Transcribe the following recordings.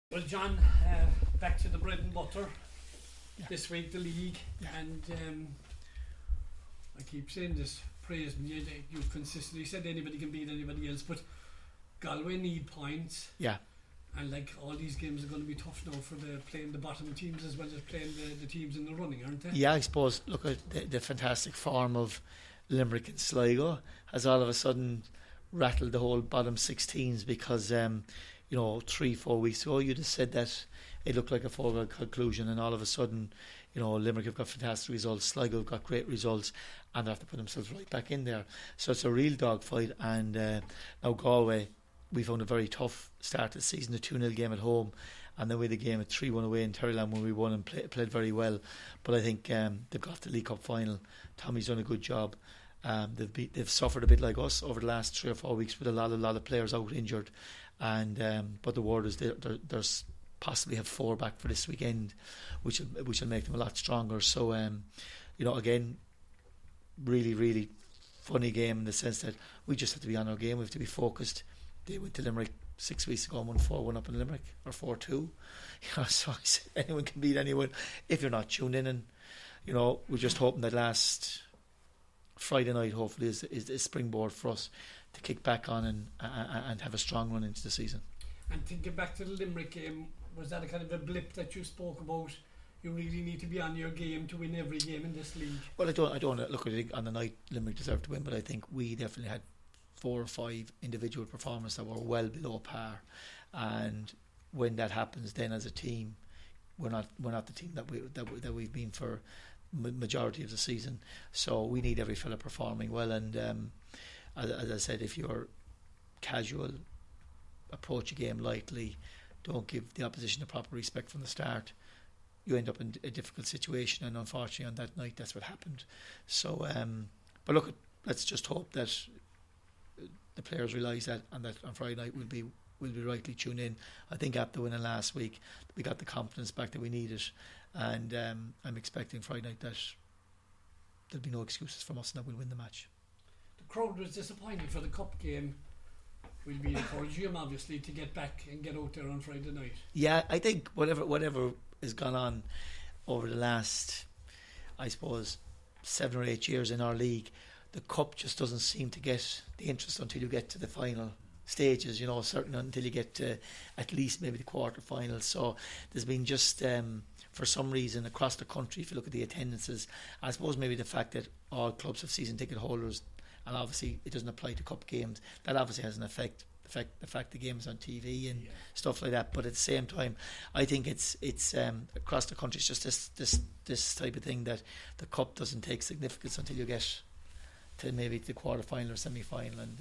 Well, John, back to the bread and butter. This week, the league, and I keep saying this, praising you. You've consistently said anybody can beat anybody else, but Galway need points. Yeah. And like all these games are going to be tough now for playing the bottom teams as well as playing the teams in the running, aren't they? Yeah, I suppose. Look at the fantastic form of Limerick and Sligo has all of a sudden rattled the whole bottom six teams because 3-4 weeks ago you'd have said that it looked like a foregone conclusion, and all of a sudden Limerick have got fantastic results, Sligo have got great results, and they have to put themselves right back in there. So it's a real dogfight. And now Galway, we found a very tough start to the season, a 2-0 game at home, and then we had a game at 3-1 away in Terryland when we won and played very well. But I think they've got the League Cup final. Tommy's done a good job. They've suffered a bit like us over the last 3 or 4 weeks with a lot of players out injured, and but the word is there's possibly have 4 back for this weekend, which will make them a lot stronger. So again, really funny game in the sense that we just have to be on our game. We have to be focused. They went to Limerick 6 weeks ago and won 4-1 up in Limerick, or 4-2. So I said anyone can beat anyone if you're not tuned in. And we're just hoping that last Friday night hopefully is a springboard for us to kick back on and have a strong run into the season. And thinking back to the Limerick game, was that a kind of a blip that you spoke about? You really need to be on your game to win every game in this league. Well, I don't look. I think on the night Limerick deserved to win, but I think we definitely had 4 or 5 individual performances that were well below par, and when that happens, then as a team, we're not the team that we've been for majority of the season. So we need every fella performing well, and as I said, if you're casual, approach a game lightly, don't give the opposition the proper respect from the start, you end up in a difficult situation, and unfortunately on that night that's what happened. So but look, let's just hope that the players realise that, and that on Friday night we'll be rightly tuned in. I think after winning last week we got the confidence back that we needed, and I'm expecting Friday night that there'll be no excuses from us and that we'll win the match. The crowd was disappointed for the cup game. We'll be encouraging them obviously to get back and get out there on Friday night. Yeah, I think whatever has gone on over the last, I suppose, 7 or 8 years in our league, the cup just doesn't seem to get the interest until you get to the final stages, certainly until you get to at least maybe the quarter finals. So there's been just for some reason across the country, if you look at the attendances, I suppose maybe the fact that all clubs have season ticket holders, and obviously it doesn't apply to cup games, that obviously has an effect. The fact the game's on TV and stuff like that. But at the same time, I think it's across the country, it's just this type of thing that the cup doesn't take significance until you get to maybe the quarter final or semi final, and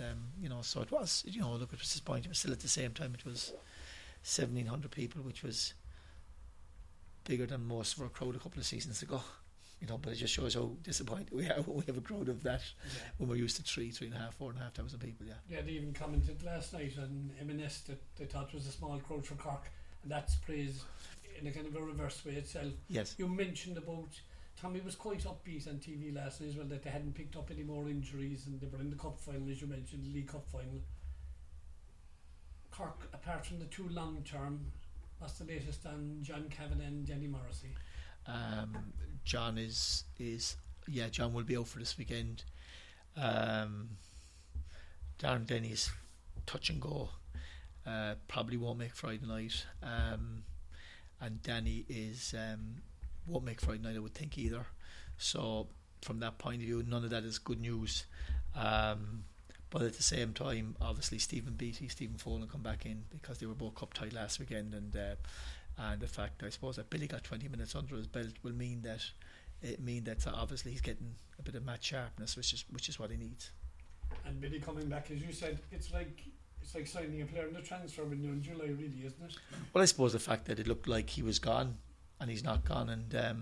so it was. Look, at this point, it was still at the same time it was 1,700 people, which was bigger than most of our crowd a couple of seasons ago. But it just shows how disappointed we are when we have a crowd of that when we're used to 3,500, 4,500 people. Yeah, they even commented last night on M&S that they thought it was a small crowd for Cork, and that's praise in a kind of a reverse way itself. Yes. You mentioned about Tommy was quite upbeat on TV last night as well, that they hadn't picked up any more injuries and they were in the cup final, as you mentioned, the League Cup final. Cork, apart from the 2 long term, what's the latest on John Kavanagh and Jenny Morrissey? John John will be out for this weekend. Darren Denny's touch and go, probably won't make Friday night, and Danny won't make Friday night, I would think, either. So from that point of view, none of that is good news. But at the same time, obviously Stephen Follen come back in because they were both cup tied last weekend, and the fact, I suppose, that Billy got 20 minutes under his belt will mean that obviously he's getting a bit of match sharpness, which is what he needs. And Billy coming back, as you said, it's like signing a player in the transfer window in July, really, isn't it? Well, I suppose the fact that it looked like he was gone and he's not gone, and I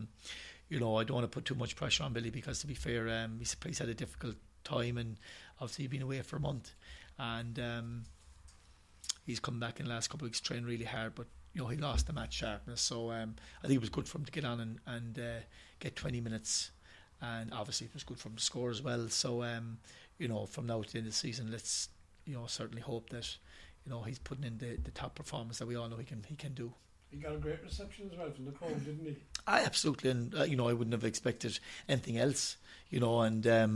don't want to put too much pressure on Billy because, to be fair, he's had a difficult time, and obviously he's been away for a month, and he's come back in the last couple of weeks, trained really hard, but he lost the match sharpness. So I think it was good for him to get on and get 20 minutes, and obviously it was good for him to score as well. So from now to the end of the season, let's certainly hope that he's putting in the top performance that we all know he can do. He got a great reception as well from the crowd, didn't he? Absolutely, and I wouldn't have expected anything else. And as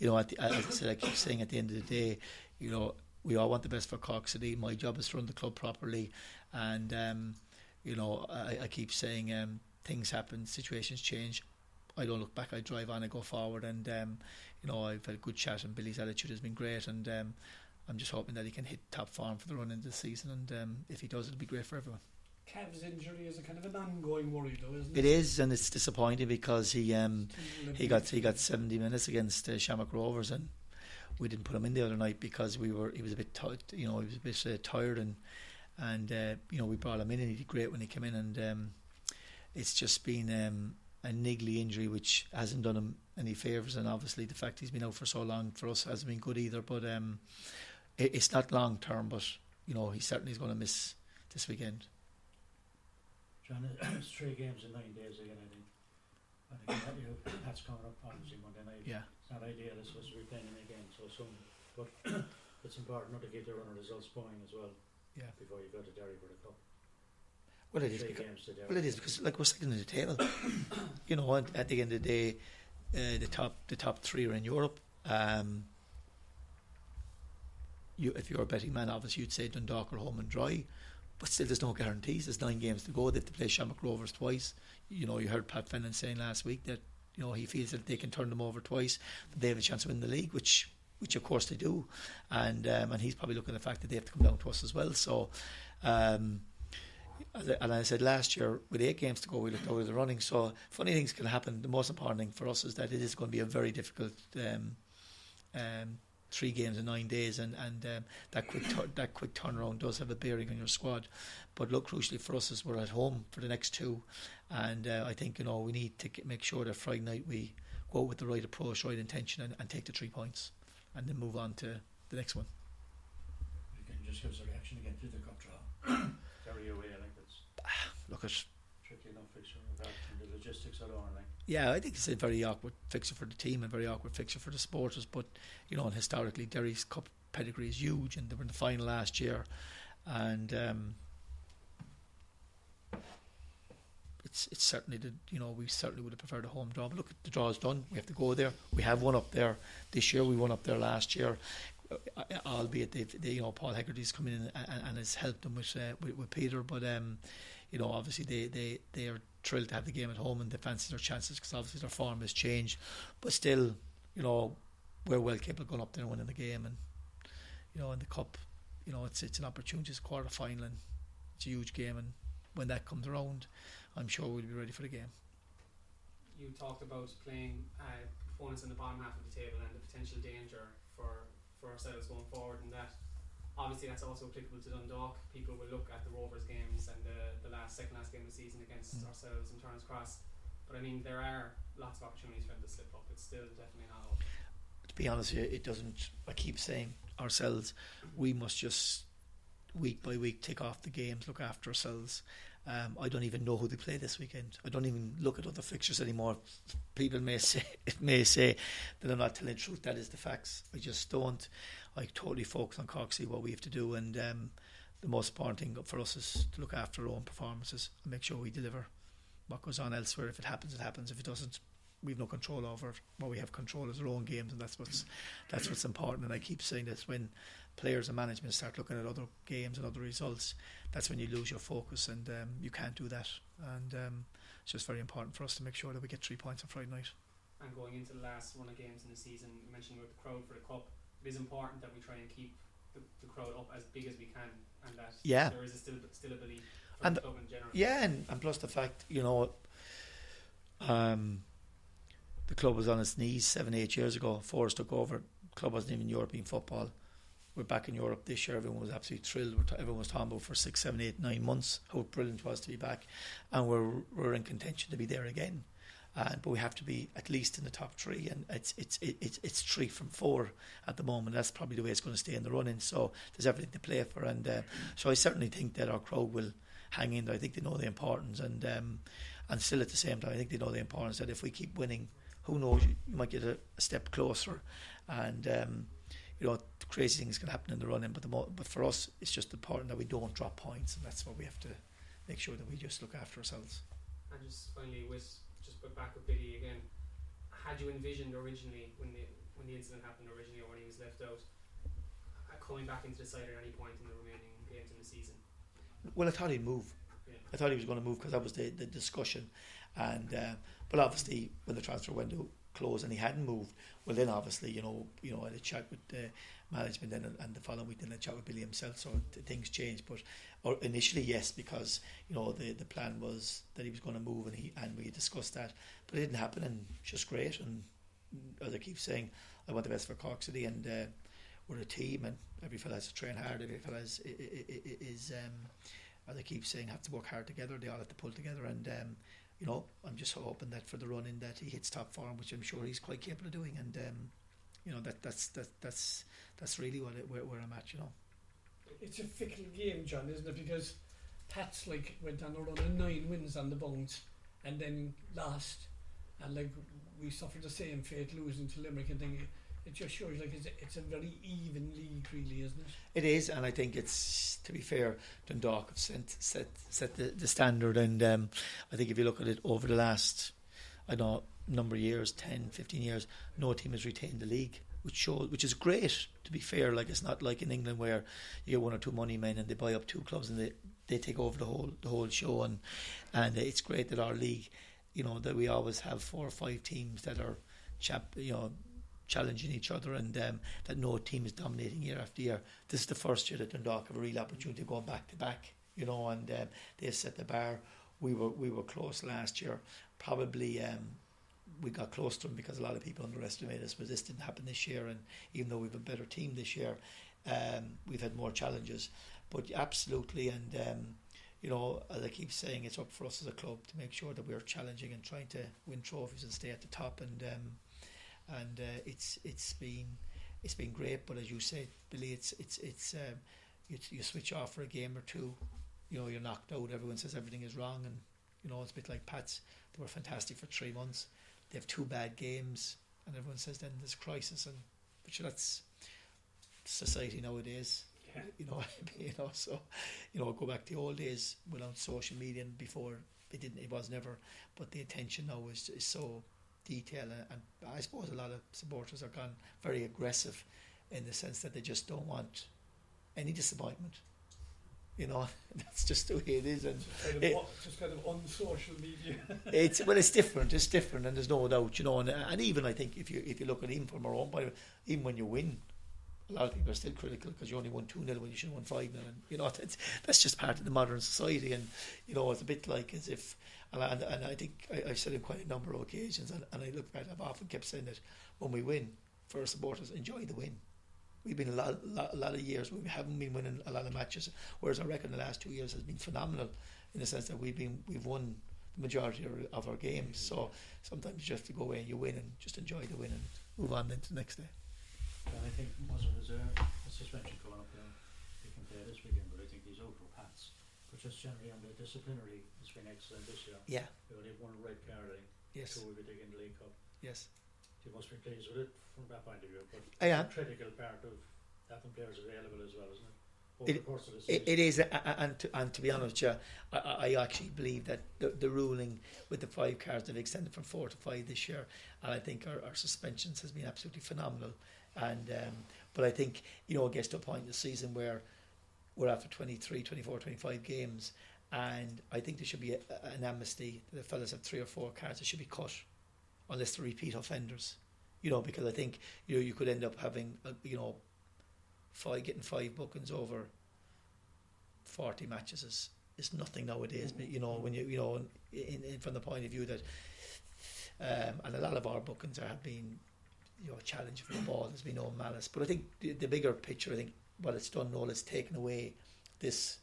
I said, I keep saying at the end of the day, we all want the best for Cork City. My job is to run the club properly, and I keep saying things happen, situations change. I don't look back, I drive on, I go forward, and I've had a good chat, and Billy's attitude has been great, and I'm just hoping that he can hit top form for the run into the season, and if he does, it'll be great for everyone. Cav's injury is a kind of an ongoing worry, though, isn't it? It is, and it's disappointing because he got 70 minutes against Shamrock Rovers, and we didn't put him in the other night because he was a bit tired, and we brought him in, and he did great when he came in, and it's just been a niggly injury which hasn't done him any favours, and obviously the fact he's been out for so long for us hasn't been good either. But it's not long term, but he certainly is going to miss this weekend. John, it's 3 games in 9 days again, I think that's coming up obviously Monday night. Yeah. It's not ideal, it's supposed to be playing them again so soon, but it's important not to keep the run of results going as well. Yeah. Before you go to Derry for the cup. Well, it is because like we're second in the table. And at the end of the day, the top 3 are in Europe. If you're a betting man, obviously you'd say Dundalk are home and dry. But still, there's no guarantees. There's 9 games to go. They have to play Shamrock Rovers twice. You heard Pat Fennan saying last week that he feels that they can turn them over twice, that they have a chance to win the league, which of course they do. And he's probably looking at the fact that they have to come down to us as well. So, and I said last year with 8 games to go, we looked out of the running. So funny things can happen. The most important thing for us is that it is going to be a very difficult 3 games in 9 days, and that quick turnaround does have a bearing on your squad. But look, crucially for us is we're at home for the next 2, and I think we need to make sure that Friday night we go out with the right approach, right intention, and take the 3 points, and then move on to the next one. You can just give us a reaction again to the cup draw. Derry away, I think that's look at tricky enough fixture without the logistics at all, like. Yeah, I think it's a very awkward fixture for the team and very awkward fixture for the supporters. But and historically, Derry's cup pedigree is huge, and they were in the final last year, and it's certainly we certainly would have preferred a home draw. But look, the draw is done. We have to go there. We have won up there this year. We won up there last year, albeit they Paul Hegarty's come in and has helped them with Peter. But obviously they are thrilled to have the game at home, and they fancy their chances because obviously their form has changed. But still, we're well capable of going up there and winning the game, and in the cup, it's an opportunity. It's a quarter final, and it's a huge game, and when that comes around, I'm sure we'll be ready for the game. You talked about playing opponents in the bottom half of the table and the potential danger for ourselves going forward, and that obviously that's also applicable to Dundalk. People will look at the Rovers games and the second last game of the season against ourselves and Turner's Cross, but I mean there are lots of opportunities for them to slip up. It's still definitely not up. To be honest with you, it doesn't. I keep saying ourselves, we must just week by week tick off the games, look after ourselves. I don't even know who they play this weekend. I don't even look at other fixtures anymore. People may say that I'm not telling the truth. That is the facts. I just don't. I totally focus on Cork, see what we have to do, and the most important thing for us is to look after our own performances and make sure we deliver. What goes on elsewhere, if it happens, it happens. If it doesn't, we've no control over it. What we have control is our own games, and that's what's important. And I keep saying this: when players and management start looking at other games and other results, that's when you lose your focus, and you can't do that. And it's just very important for us to make sure that we get 3 points on Friday night. And going into the last run of games in the season, you mentioned with the crowd for the cup, it is important that we try and keep the crowd up as big as we can, and that there is still a belief from the club in general. Yeah, and plus the fact, the club was on its knees 7-8 years ago. Forrest took over. The club wasn't even European football. We're back in Europe this year. Everyone was absolutely thrilled. Everyone was talking about for 6, 7, 8, 9 months how brilliant it was to be back, and we're in contention to be there again. But we have to be at least in the top 3, and it's 3 from 4 at the moment. That's probably the way it's going to stay in the running. So there's everything to play for, and so I certainly think that our crowd will hang in there. I think they know the importance, and still at the same time, I think they know the importance that if we keep winning, who knows, you might get a step closer, and crazy things can happen in the run-in, but for us, it's just important that we don't drop points, and that's what we have to make sure that we just look after ourselves. And just finally, back with Billy again, had you envisioned originally when the incident happened originally, or when he was left out, coming back into the side at any point in the remaining games in the season? Well, I thought he'd move. Yeah. I thought he was going to move because that was the discussion, and but obviously when the transfer window closed and he hadn't moved, well then obviously I had a chat with the management then, and the following week then I chat with Billy himself, so things changed. But initially yes, because the plan was that he was going to move, and we discussed that, but it didn't happen, and it's just great. And as I keep saying, I want the best for Cork City, and we're a team, and every fella has to train hard. Every fella is as I keep saying, have to work hard together. They all have to pull together, and I'm just hoping that for the run in that he hits top form, which I'm sure he's quite capable of doing, and that's really where I'm at. It's a fickle game, John, isn't it? Because Pats went on a run of 9 wins on the bounce, and then lost, and we suffered the same fate, losing to Limerick, and then it just shows it's a very even league, really, isn't it? It is, and I think it's, to be fair, Dundalk have set the standard, and I think if you look at it over the last, number of years, 10, 15 years, no team has retained the league, which is great, to be fair. It's not like in England where you get one or two money men and they buy up 2 clubs and they take over the whole show, and it's great that our league, that we always have 4 or 5 teams that are challenging each other, and that no team is dominating year after year. This is the first year that Dundalk have a real opportunity of going back to back, and they've set the bar. We were close last year. Probably we got close to them because a lot of people underestimated us, but this didn't happen this year, and even though we've a better team this year, we've had more challenges. But absolutely, and as I keep saying, it's up for us as a club to make sure that we're challenging and trying to win trophies and stay at the top, and it's been great. But as you say, Billy, you switch off for a game or two, you're knocked out. Everyone says everything is wrong, and it's a bit like Pats. They were fantastic for 3 months. They have 2 bad games, and everyone says then there's crisis, but that's society nowadays. Yeah. So go back to the old days without social media, and before it was never, but the attention now is so detailed, and I suppose a lot of supporters are gone very aggressive in the sense that they just don't want any disappointment. That's just the way it is, and just kind of unsocial media. It's different, and there's no doubt, and even I think if you look at even from our own point, even when you win, a lot of people are still critical because you only won 2-0 when you should have won 5-0, and that's just part of the modern society, and it's a bit like as if, and I think I've said it quite a number of occasions, and I look back, I've often kept saying that when we win, for our supporters, enjoy the win. We've been a lot of years where we haven't been winning a lot of matches, whereas our record in the last 2 years has been phenomenal in the sense that we've won the majority of our games. So sometimes you just have to go away and you win and just enjoy the win and move on into the next day. And I think was a suspension coming up now. He can play this weekend, but I think he's out for Pats. But just generally on the disciplinary, it's been excellent this year. Yeah. We only have 1 red card, I think. Yes. 2 we dig in the League Cup. Yes. You must be pleased with it from that point of view. But I am. It's a critical part of having players available as well, isn't it? Over the course of the season. It is, and to be honest, I actually believe that the ruling with the 5 cards they've extended from 4 to 5 this year, and I think our suspensions has been absolutely phenomenal. And but I think it gets to a point in the season where we're after 23, 24, 25 games, and I think there should be an amnesty. The fellas have 3 or 4 cards that should be cut, unless they're repeat offenders. Because I think you could end up having getting 5 bookings over 40 matches is nothing nowadays. But when in from the point of view that and a lot of our bookings have been challenge for the ball. There's been no malice, but I think the bigger picture, I think what it's done, Noel, it's taken away this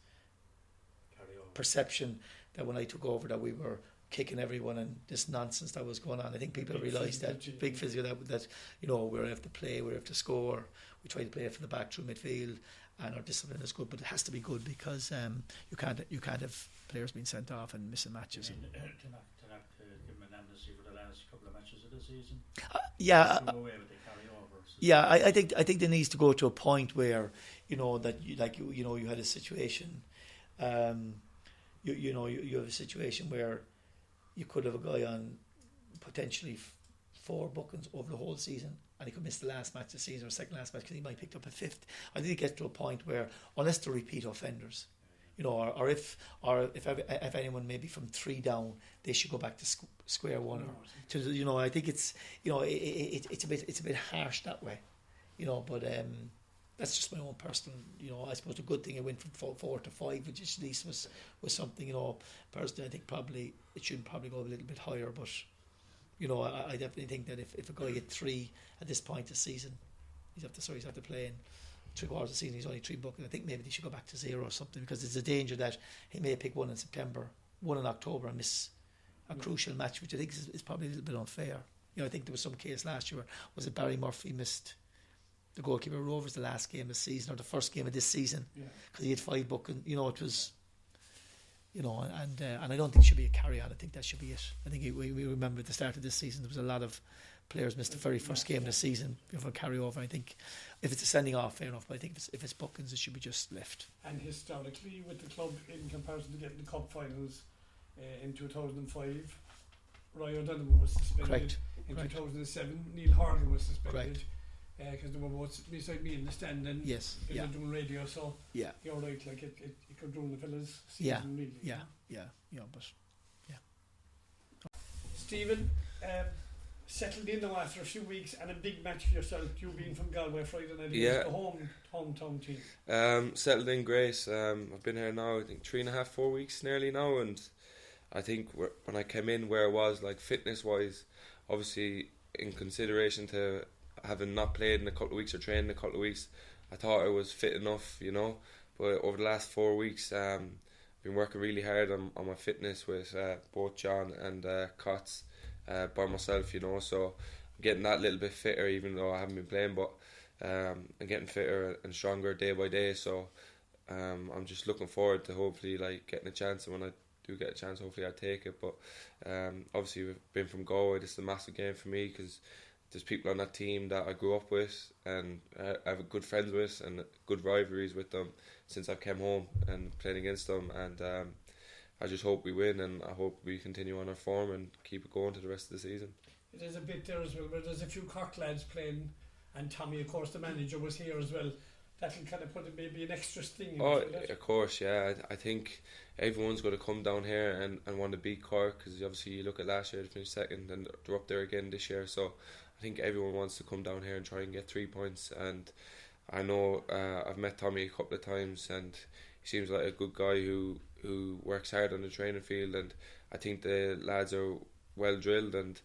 perception that when I took over that we were kicking everyone and this nonsense that was going on. I think people realised that big physical that we have to play, we have to score, we try to play for the back through midfield, and our discipline is good, but it has to be good because you can't have players being sent off and missing matches. To not give them an amnesty for the last couple of matches of the season. Yeah. Do away with the carryover. Yeah, I think there needs to go to a point where that you had a situation, you have a situation where you could have a guy on potentially 4 bookings over the whole season, and he could miss the last match of the season or second last match because he might pick up a 5th. I think it gets to a point where, unless they're repeat offenders, or if anyone maybe from 3 down, they should go back to square one. I think it's it's a bit harsh that way, But that's just my own personal. I suppose the good thing it went from 4 to 5, which at least was something. Personally, I think probably it should probably go a little bit higher, but. I definitely think that if a guy get 3 at this point of the season, he's after playing 3 quarters of the season, he's only 3 bookings. I think maybe they should go back to 0 or something, because there's a danger that he may pick 1 in September, 1 in October, and miss a crucial match, which I think is probably a little bit unfair. I think there was some case last year. Was it Barry Murphy missed the goalkeeper Rovers the last game of the season, or the first game of this season, because he had 5 bookings? It was. And I don't think it should be a carry-on. I think that should be it. I think we remember at the start of this season there was a lot of players missed the very first game of the season for carry-over. I think if it's a sending off, fair enough, but I think if it's bookings, it should be just left. And historically, with the club, in comparison to getting the cup finals in 2005, Roy O'Donovan was suspended. Correct. In 2007, Neil Horgan was suspended. Because they were both beside me in the stand, and they were doing radio, so you're right, like it could ruin the fella's season, really. Stephen, settled in now after a few weeks, and a big match for yourself, you being from Galway Friday night against the hometown team. Settled in great. I've been here now, I think 3.5, 4 weeks nearly now, and I think when I came in where I was, like fitness wise, obviously in consideration to having not played in a couple of weeks or trained in a couple of weeks, I thought I was fit enough, but over the last 4 weeks I've been working really hard on my fitness with both John and Cots by myself, so I'm getting that little bit fitter, even though I haven't been playing, but I'm getting fitter and stronger day by day, so I'm just looking forward to hopefully getting a chance, and when I do get a chance, hopefully I take it. But obviously we've been from Galway, this is a massive game for me, because there's people on that team that I grew up with and I have good friends with and good rivalries with them since I came home and playing against them, and I just hope we win, and I hope we continue on our form and keep it going to the rest of the season. It is a bit there as well, where there's a few Cork lads playing, and Tommy, of course, the manager, was here as well. That'll kind of put maybe an extra sting in it. Of course, yeah. I think everyone's going to come down here and want to beat Cork, because obviously you look at last year, they finished second, and they're up there again this year, so I think everyone wants to come down here and try and get 3 points. And I know I've met Tommy a couple of times, and he seems like a good guy who works hard on the training field, and I think the lads are well drilled, and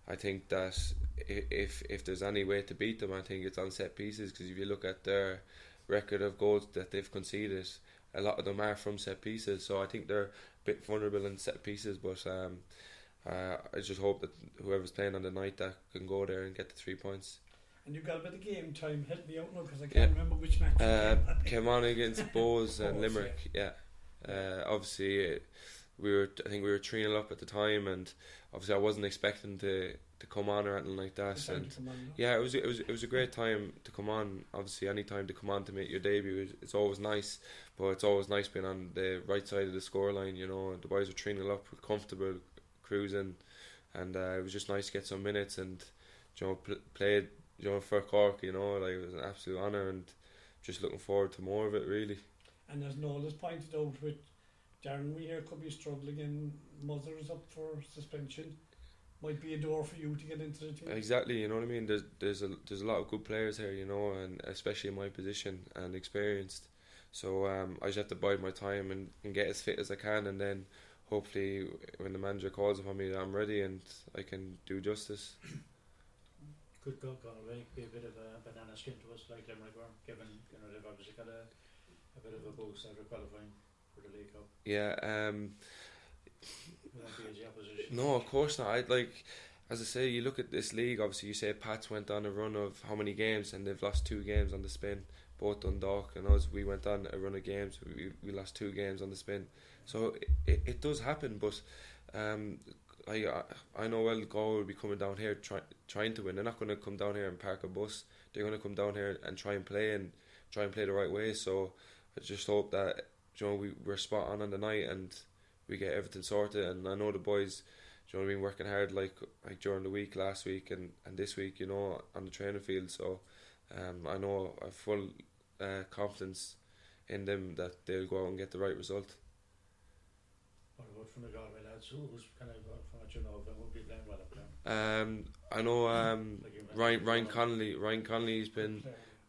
I think that if there's any way to beat them, I think it's on set pieces, because if you look at their record of goals that they've conceded, a lot of them are from set pieces, so I think they're a bit vulnerable in set pieces, but I just hope that whoever's playing on the night that can go there and get the 3 points. And you got a bit of game time. Help me out now, because I can't remember which match. Came on against Bowes and Limerick. Obviously, I think we were 3-0 up at the time, and obviously I wasn't expecting to come on or anything like that. And it was a great time to come on. Obviously, any time to come on to make your debut, it's always nice. But it's always nice being on the right side of the scoreline. The boys were 3-0 up, comfortable, cruising, and it was just nice to get some minutes and played for Cork. It was an absolute honour, and just looking forward to more of it, really. And as Noel has pointed out, with Darren, we here could be struggling, and Mother's up for suspension. Might be a door for you to get into the team. Exactly, you know what I mean. There's a lot of good players here, and especially in my position and experienced. So I just have to bide my time and get as fit as I can, and then hopefully when the manager calls upon me, I'm ready and I can do justice. Could Galway be a bit of a banana skin to us, like Limerick were, given they've obviously got a bit of a boost after qualifying for the League Cup? Yeah. Would that be as opposition? No, of course not. As I say, you look at this league, obviously you say Pats went on a run of how many games, and they've lost 2 games on the spin. Both Dundalk and us, we went on a run of games, we lost 2 games on the spin. So it does happen, but I know well Galway will be coming down here trying to win. They're not going to come down here and park a bus. They're going to come down here and try and play the right way. So I just hope that we're spot on the night and we get everything sorted. And I know the boys, been working hard like during the week, last week and this week, on the training field. So I know I have full confidence in them that they'll go out and get the right result. What about from the Galway lads? Who's kind of, from what you know of them, will be playing well up there? I know Ryan Connolly. Ryan Connolly's been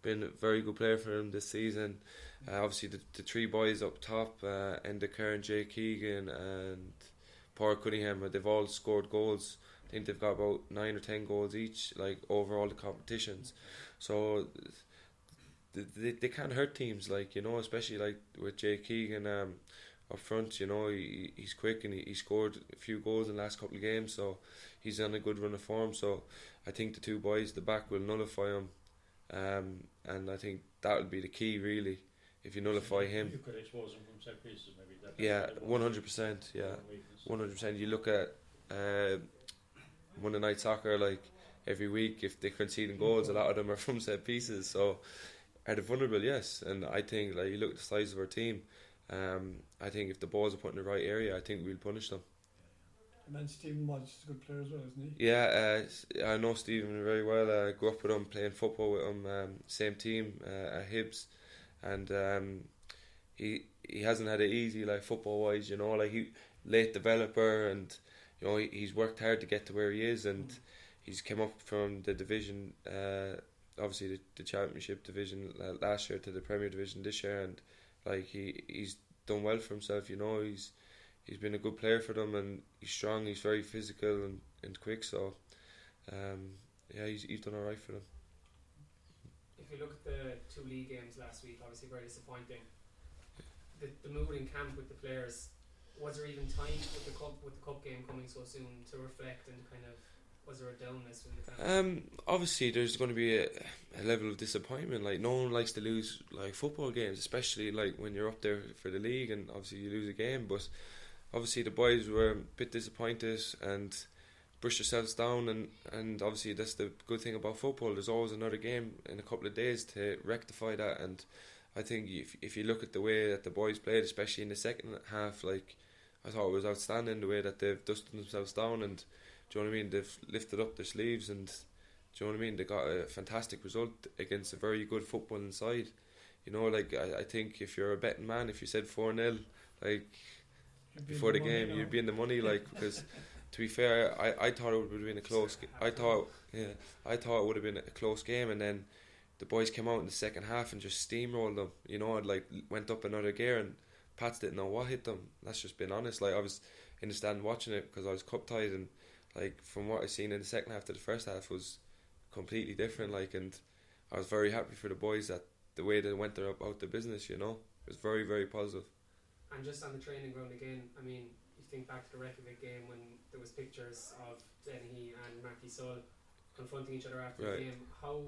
a very good player for him this season. Obviously the three boys up top, Enda Kerr and Jay Keegan and Paul Cunningham, they've all scored goals. I think they've got about 9 or 10 goals each, like over all the competitions. So they can hurt teams, especially like with Jay Keegan up front. He's quick and he scored a few goals in the last couple of games, so he's on a good run of form. So I think the two boys at the back will nullify him, and I think that would be the key really. If you nullify him, you could expose him from set pieces, maybe. 100%. Yeah, 100%. You look at Monday Night Soccer, like every week, if they're conceding goals, a lot of them are from set pieces. So are they vulnerable? Yes. And I think, you look at the size of our team. I think if the balls are put in the right area, I think we'll punish them. And then Stephen Mudge is a good player as well, isn't he? Yeah, I know Stephen very well. I grew up with him, playing football with him, same team at Hibs, and he hasn't had it easy, football wise. He late developer, and he's worked hard to get to where he is, and he's come up from the division, obviously the championship division last year to the Premier Division this year, and he's done well for himself. He's been a good player for them, and he's strong. He's very physical and quick. So he's done alright for them. If you look at the two league games last week, obviously very disappointing. The mood in camp with the players, was there even time with the cup game coming so soon to reflect, and kind of, was there a downness in the camp? Obviously there's going to be a level of disappointment. No one likes to lose football games, especially when you're up there for the league and obviously you lose a game. But obviously the boys were a bit disappointed and brushed themselves down, and obviously that's the good thing about football. There's always another game in a couple of days to rectify that, and I think if you look at the way that the boys played, especially in the second half, I thought it was outstanding the way that they've dusted themselves down, and do you know what I mean, they've lifted up their sleeves, and do you know what I mean, they got a fantastic result against a very good footballing side. I think if you're a betting man, if you said 4-0 before the game, you'd be in the money, because to be fair, I thought it would have been a close I thought it would have been a close game, and then the boys came out in the second half and just steamrolled them, and went up another gear, and Pats didn't know what hit them. That's just being honest. I was in the stand watching it because I was cup tied, and from what I seen in the second half to the first half was completely different. And I was very happy for the boys that the way they went about their business. It was very, very positive. And just on the training ground again, I mean, you think back to the Reykjavik game when there was pictures of Dennehy and Mackie Sull confronting each other after the game. How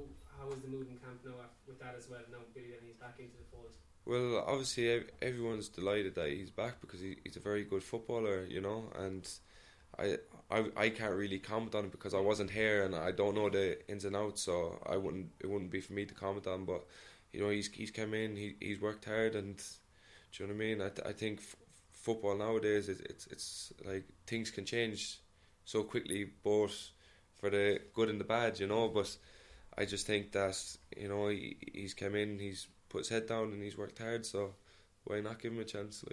is the mood in camp now with that as well? Now Billy Dennehy's back into the fold. Well, obviously everyone's delighted that he's back because he's a very good footballer, and I can't really comment on it because I wasn't here and I don't know the ins and outs, so it wouldn't be for me to comment on. But he's come in, he's worked hard, and do you know what I mean? I think football nowadays it's things can change so quickly, both for the good and the bad, But I just think that he's come in, he's put his head down, and he's worked hard. So why not give him a chance?